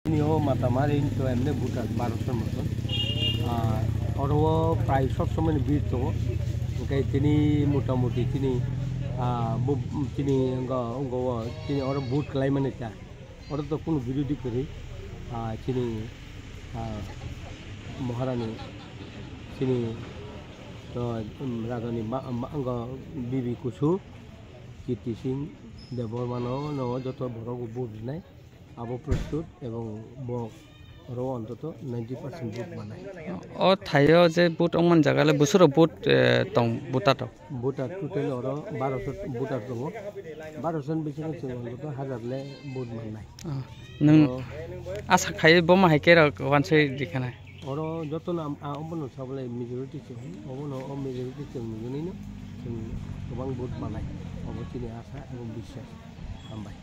তিনিও মাতামারি তো এমনি ভুটান 1200 মতন ওরও প্রায় সবসময় ভিড় তো ওকে তিনি মোটামুটি তিনি তিনি তিনি ওরা ভোট খেলাই মানে চা ওরা তো কোনো বিরোধী করি তিনি মহারানী তিনি তো রাজনী বিবি কুসু কীর্তি সিং দেববর্মানো যত বড় ভোট নাই আবু প্রস্তুত এবং আরও অন্তত 90% ভোট বানায় ও থাইও যে ভোট অমন জায়গালে বছর ভোট দं ভোটার ভোটার টোটাল আরও 1200 ভোটার দङ 1200 বেশি অন্তত হাজারলে ভোট বানায় নों আশা খাই বমা হাইকে ওয়ানসে দিখানায় ওরা যত নাম অবনো সাবলে মেজরিটি চেন অবনো মেজরিটি চেন নুনিनो जों गोबां ভোট বানায় অবশ্যই আশা এবং বিশ্বাস হামবাय